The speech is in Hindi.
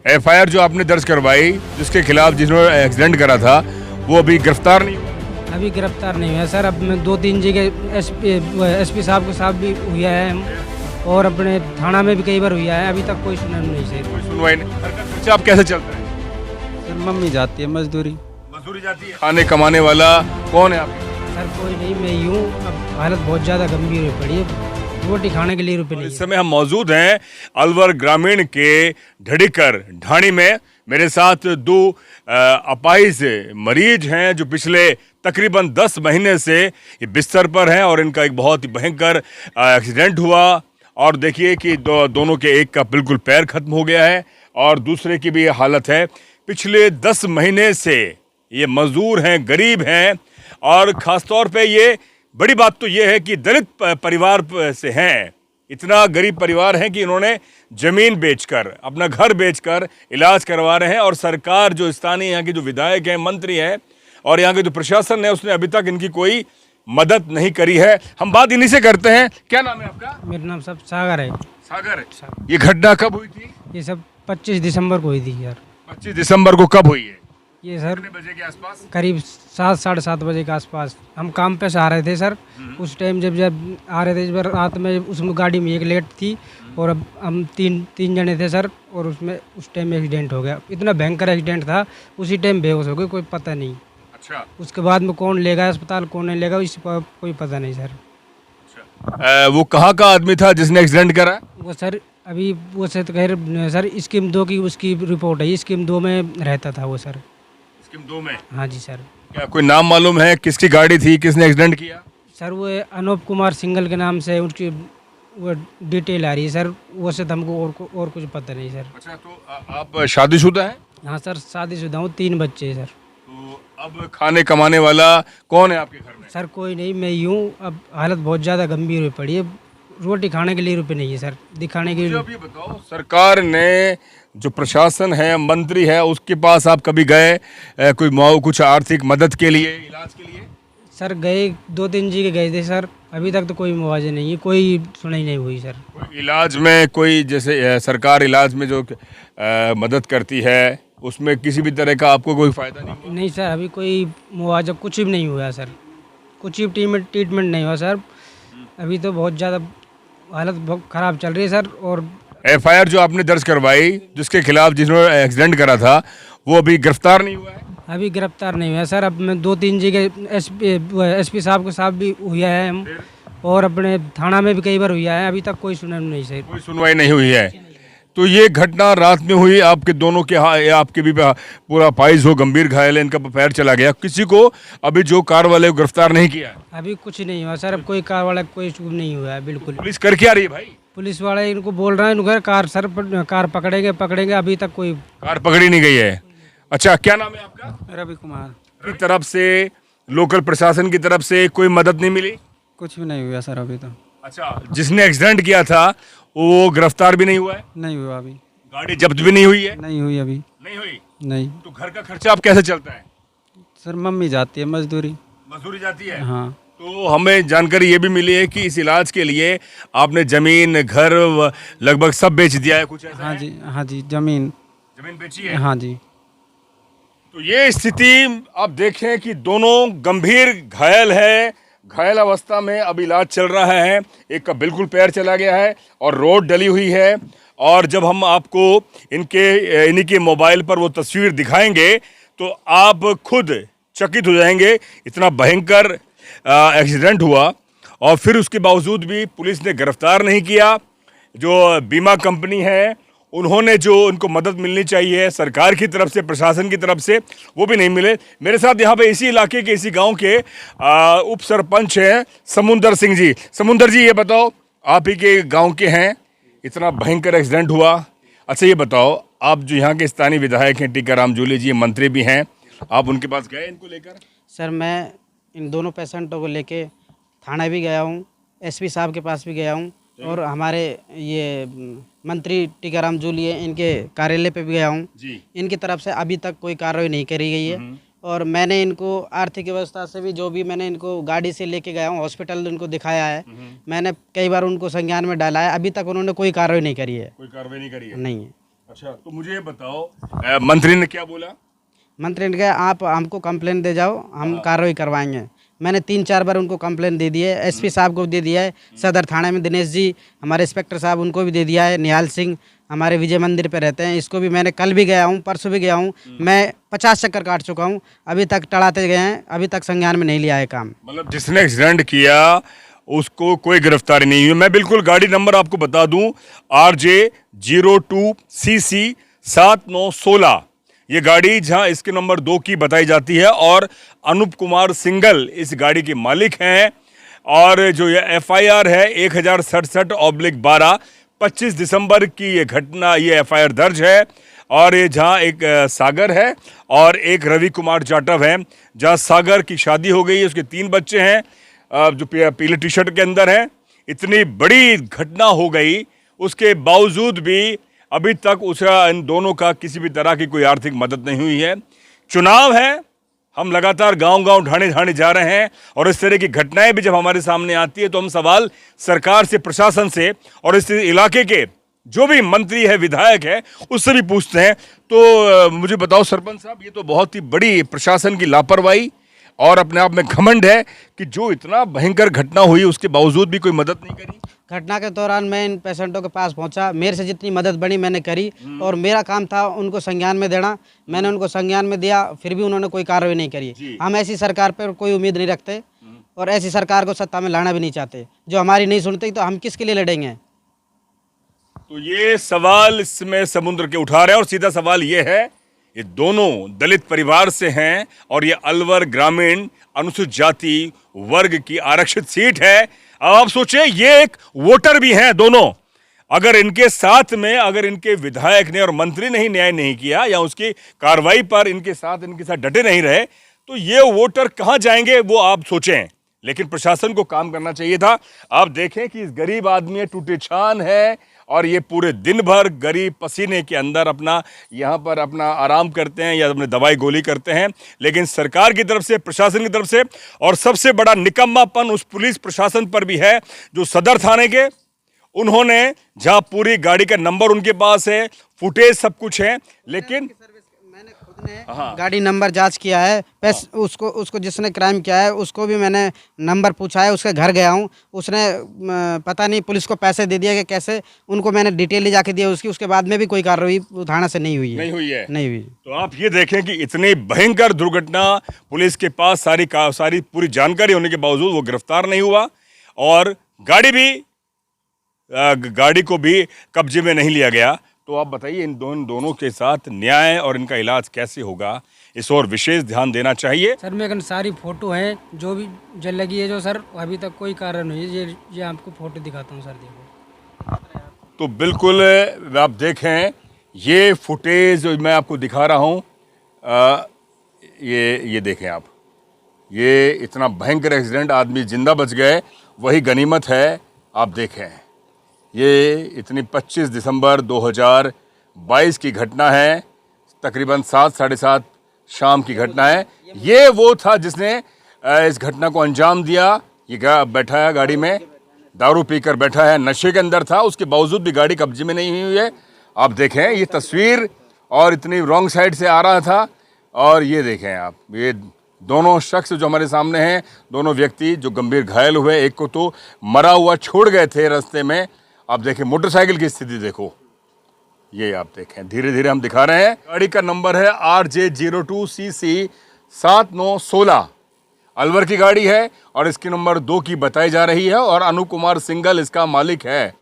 एफआईआर जो आपने दर्ज करवाई, जिसके खिलाफ जिन्होंने एक्सीडेंट करा था, वो अभी गिरफ्तार नहीं हुआ? अभी गिरफ्तार नहीं हुआ सर। अब मैं 2-3 जगह एसपी साहब के साथ भी हुआ है हम, और अपने थाना में भी कई बार हुआ है। अभी तक कोई सुनवाई नहीं सर। कोई सुनवाई नहीं। घर का खर्चा आप कैसे चलता है? सर मम्मी जाती है मजदूरी। मजदूरी जाती है। खाने कमाने वाला कौन है आपके? सर कोई नहीं, मैं ही हूँ। अब हालत बहुत ज़्यादा गंभीर हो पड़ी है, रोटी खाने के लिए रुपये नहीं इस है। समय हम मौजूद हैं अलवर ग्रामीण के ढड़ीकर ढाणी में। मेरे साथ दो अपाहिज मरीज हैं जो पिछले तकरीबन 10 महीने से ये बिस्तर पर हैं और इनका एक बहुत ही भयंकर एक्सीडेंट हुआ। और देखिए कि दोनों के एक का बिल्कुल पैर खत्म हो गया है और दूसरे की भी ये हालत है। पिछले 10 महीने से ये मजदूर हैं, गरीब हैं, और ख़ासतौर पे ये बड़ी बात तो ये है कि दलित परिवार से हैं। इतना गरीब परिवार है कि इन्होंने ज़मीन बेचकर, अपना घर बेचकर इलाज करवा रहे हैं। और सरकार जो स्थानीय यहाँ के जो विधायक हैं, मंत्री हैं और यहाँ के जो प्रशासन है, उसने अभी तक इनकी कोई मदद नहीं करी है। हम बात इन्हीं से करते हैं। क्या नाम है आपका? मेरा नाम सब सागर है। सागर। ये घटना कब हुई थी? ये सब 25 दिसंबर को हुई थी यार। 25 दिसंबर को कब हुई है? ये सर कितने बजे के आसपास? करीब 7-7:30 बजे के आसपास। हम काम पे से आ रहे थे सर। उस टाइम जब आ रहे थे, इस बार रात में उसमें गाड़ी में एक लेट थी और अब हम तीन जने थे सर। और उसमें उस टाइम एक्सीडेंट हो गया। इतना भयंकर एक्सीडेंट था, उसी टाइम बेहोश हो गए, कोई पता नहीं। अच्छा। उसके बाद में कौन लेगा अस्पताल, कौन नहीं लेगा, इस पर कोई पता नहीं सर। वो कहाँ का आदमी था जिसने एक्सीडेंट करा? वो सर अभी वो से तो खैर सर स्कीम 2 की उसकी रिपोर्ट है। स्कीम 2 में रहता था वो सर। स्कीम 2 में? हाँ जी सर। क्या कोई नाम मालूम है किसकी गाड़ी थी, किसने एक्सीडेंट किया? सर वो अनूप कुमार सिंगल के नाम से उसकी वो डिटेल आ रही है सर। वो से तो हमको और कुछ पता नहीं सर। अच्छा, तो आप शादीशुदा हैं? हाँ सर, शादीशुदा हूँ, 3 बच्चे हैं सर। तो अब खाने कमाने वाला कौन है आपके घर में? सर कोई नहीं, मैं ही हूँ। अब हालत बहुत ज़्यादा गंभीर हो पड़ी है, रोटी खाने के लिए रुपये नहीं है सर, दिखाने के लिए। मुझे अब ये बताओ, सरकार ने जो प्रशासन है, मंत्री है, उसके पास आप कभी गए कोई कुछ आर्थिक मदद के लिए, इलाज के लिए? सर गए 2-3 जगह गए थे सर। अभी तक तो कोई मुआवजा नहीं है, कोई सुनाई नहीं हुई सर। कोई इलाज में कोई जैसे सरकार इलाज में जो मदद करती है, उसमें किसी भी तरह का आपको कोई फ़ायदा नहीं हुआ? नहीं सर, अभी कोई मुआवजा कुछ भी नहीं हुआ सर। कुछ भी ट्रीटमेंट नहीं हुआ सर। अभी तो बहुत ज़्यादा हालत बहुत ख़राब चल रही है सर। और एफआईआर जो आपने दर्ज करवाई, जिसके खिलाफ जिन्होंने एक्सीडेंट करा था, वो अभी गिरफ्तार नहीं हुआ है? अभी गिरफ्तार नहीं हुआ सर। अब मैं 2-3 जगह एसपी साहब के साथ भी हुआ है हम, और अपने थाना में भी कई बार हुआ है। अभी तक कोई सुनवाई नहीं सर। कोई सुनवाई नहीं हुई है। तो ये घटना रात में हुई, आपके दोनों के आपके भी पूरा पाइज हो, गंभीर घायल है, इनका पैर चला गया। किसी को अभी जो कार वाले को गिरफ्तार नहीं किया? अभी कुछ नहीं हुआ सर। अब कोई कार वाला कोई चूक नहीं हुआ है बिल्कुल। पुलिस कर क्या रही है भाई? पुलिस वाले इनको बोल रहे हैं, इनको कार पकड़ेंगे। अभी तक कोई कार पकड़ी नहीं गई है। अच्छा, क्या नाम है आपका? रवि कुमार। की तरफ से, लोकल प्रशासन की तरफ से कोई मदद नहीं मिली? कुछ भी नहीं हुआ सर अभी तो। अच्छा, जिसने एक्सीडेंट किया था वो गिरफ्तार भी नहीं हुआ है? नहीं हुआ अभी। गाड़ी जब्त भी नहीं हुई है? नहीं हुई अभी। नहीं हुई। नहीं। तो घर का खर्चा आप कैसे चलता है? सर मम्मी जाती है मजदूरी। मजदूरी जाती है? हाँ। तो हमें जानकारी ये भी मिली है कि इस इलाज के लिए आपने जमीन, घर लगभग सब बेच दिया है, कुछ ऐसा हाँ है? जी, हाँ जी, जमीन बेची है? हाँ जी। तो ये स्थिति आप देखें कि दोनों गंभीर घायल है। घायल अवस्था में अब इलाज चल रहा है। एक का बिल्कुल पैर चला गया है और रोड डली हुई है। और जब हम आपको इन्हीं के मोबाइल पर वो तस्वीर दिखाएंगे तो आप खुद चकित हो जाएंगे। इतना भयंकर एक्सीडेंट हुआ और फिर उसके बावजूद भी पुलिस ने गिरफ्तार नहीं किया। जो बीमा कंपनी है, उन्होंने जो उनको मदद मिलनी चाहिए सरकार की तरफ से, प्रशासन की तरफ से, वो भी नहीं मिले। मेरे साथ यहाँ पे इसी इलाके के, इसी गांव के उप सरपंच हैं समुंदर सिंह जी। समुंदर जी, ये बताओ, आप ही के गांव के हैं, इतना भयंकर एक्सीडेंट हुआ। अच्छा ये बताओ, आप जो यहाँ के स्थानीय विधायक हैं टीकाराम जूली जी, मंत्री भी हैं, आप उनके पास गए इनको लेकर? सर मैं इन दोनों पेशेंटों को लेके थाना भी गया हूँ, एसपी साहब के पास भी गया हूँ, और हमारे ये मंत्री टीकाराम जूली है, इनके कार्यालय पे भी गया हूँ जी। इनकी तरफ से अभी तक कोई कार्रवाई नहीं करी गई है। और मैंने इनको आर्थिक व्यवस्था से भी, जो भी मैंने इनको गाड़ी से लेके गया हूँ, हॉस्पिटल इनको दिखाया है, मैंने कई बार उनको संज्ञान में डाला है, अभी तक उन्होंने कोई कार्रवाई नहीं करी है। कोई कार्रवाई नहीं करी है? नहीं है। अच्छा, तो मुझे ये बताओ, मंत्री ने क्या बोला? मंत्री ने कहा आप हमको कंप्लेंट दे जाओ, हम कार्रवाई करवाएंगे। मैंने 3-4 बार उनको कंप्लेंट दे दी है, एसपी साहब को दे दिया है, सदर थाने में दिनेश जी हमारे इंस्पेक्टर साहब उनको भी दे दिया है, निहाल सिंह हमारे विजय मंदिर पे रहते हैं, इसको भी मैंने कल भी गया हूँ, परसों भी गया हूँ, मैं 50 चक्कर काट चुका हूँ, अभी तक टड़ाते गए हैं, अभी तक संज्ञान में नहीं लिया है काम। मतलब जिसने एक्सीडेंट किया उसको कोई गिरफ्तारी नहीं हुई। मैं बिल्कुल गाड़ी नंबर आपको बता दूं, RJ02CC 7916 ये गाड़ी, जहां इसके नंबर 2 की बताई जाती है, और अनूप कुमार सिंगल इस गाड़ी के मालिक हैं। और जो ये FIR है 1067/12 25 दिसंबर की ये घटना, ये FIR दर्ज है। और ये जहां एक सागर है और एक रवि कुमार जाटव है, जहां सागर की शादी हो गई है, उसके 3 बच्चे हैं, जो पीले टी शर्ट के अंदर है। इतनी बड़ी घटना हो गई, उसके बावजूद भी अभी तक उसका, इन दोनों का किसी भी तरह की कोई आर्थिक मदद नहीं हुई है। चुनाव है, हम लगातार गांव-गांव ढाणे-ढाणे जा रहे हैं, और इस तरह की घटनाएं भी जब हमारे सामने आती है तो हम सवाल सरकार से, प्रशासन से और इस इलाके के जो भी मंत्री है, विधायक है, उससे भी पूछते हैं। तो मुझे बताओ सरपंच साहब, ये तो बहुत ही बड़ी प्रशासन की लापरवाही और अपने आप में घमंड है कि जो इतना भयंकर घटना हुई उसके बावजूद भी कोई मदद नहीं करी। घटना के दौरान मैं इन पेशेंटों के पास पहुंचा, मेरे से जितनी मदद बनी मैंने करी, और मेरा काम था उनको संज्ञान में देना, मैंने उनको संज्ञान में दिया, फिर भी उन्होंने कोई कार्रवाई नहीं करी। हम ऐसी सरकार पर कोई उम्मीद नहीं रखते और ऐसी सरकार को सत्ता में लाना भी नहीं चाहते। जो हमारी नहीं सुनती तो हम किसके लिए लड़ेंगे? तो ये सवाल इसमें समुद्र के उठा रहे हैं, और सीधा सवाल ये है, ये दोनों दलित परिवार से हैं और ये अलवर ग्रामीण अनुसूचित जाति वर्ग की आरक्षित सीट है। अब आप सोचिए, ये एक वोटर भी हैं दोनों। अगर इनके साथ में, अगर इनके विधायक ने और मंत्री ने ही न्याय नहीं किया या उसकी कार्रवाई पर इनके साथ डटे नहीं रहे, तो ये वोटर कहां जाएंगे वो आप सोचें। लेकिन प्रशासन को काम करना चाहिए था। आप देखें कि इस गरीब आदमी टूटे छान है, और ये पूरे दिन भर गरीब पसीने के अंदर अपना यहाँ पर अपना आराम करते हैं या अपने दवाई गोली करते हैं। लेकिन सरकार की तरफ से, प्रशासन की तरफ से, और सबसे बड़ा निकम्मापन उस पुलिस प्रशासन पर भी है जो सदर थाने के, उन्होंने जहाँ पूरी गाड़ी का नंबर उनके पास है, फुटेज सब कुछ है, लेकिन मैंने खुद ने गाड़ी नंबर जांच किया है, उसको जिसने क्राइम किया है उसको भी मैंने नंबर पूछा है, उसके घर गया हूँ, उसने पता नहीं पुलिस को पैसे दे दिया कि कैसे, उनको मैंने डिटेल ले जाके दिया उसके बाद में भी कोई कार्रवाई थाना से नहीं हुई है। नहीं हुई। तो आप ये देखें कि इतनी भयंकर दुर्घटना, पुलिस के पास सारी पूरी जानकारी होने के बावजूद वो गिरफ्तार नहीं हुआ, और गाड़ी को भी कब्जे में नहीं लिया गया। तो आप बताइए, इन दोनों के साथ न्याय और इनका इलाज कैसे होगा, इस और विशेष ध्यान देना चाहिए। सर मेरे पास सारी फोटो हैं जो भी जल लगी है, जो सर अभी तक कोई कारण नहीं है। ये आपको फोटो दिखाता हूँ सर, देखो। तो बिल्कुल आप देखें, ये फुटेज जो मैं आपको दिखा रहा हूँ, ये देखें आप, ये इतना भयंकर एक्सीडेंट, आदमी जिंदा बच गए, वही गनीमत है। आप देखें, ये इतनी 25 दिसंबर 2022 की घटना है, तकरीबन 7-7:30 शाम की घटना है। ये वो था जिसने इस घटना को अंजाम दिया। ये बैठा है गाड़ी में, दारू पीकर बैठा है, नशे के अंदर था, उसके बावजूद भी गाड़ी कब्जे में नहीं हुई है। आप देखें ये तस्वीर, और इतनी रॉन्ग साइड से आ रहा था। और ये देखें आप, ये दोनों शख्स जो हमारे सामने हैं, दोनों व्यक्ति जो गंभीर घायल हुए, एक को तो मरा हुआ छोड़ गए थे रास्ते में। आप देखें मोटरसाइकिल की स्थिति देखो, ये आप देखें, धीरे धीरे हम दिखा रहे हैं। गाड़ी का नंबर है RJ02CC 7916, अलवर की गाड़ी है, और इसकी नंबर 2 की बताई जा रही है, और अनूप कुमार सिंगल इसका मालिक है।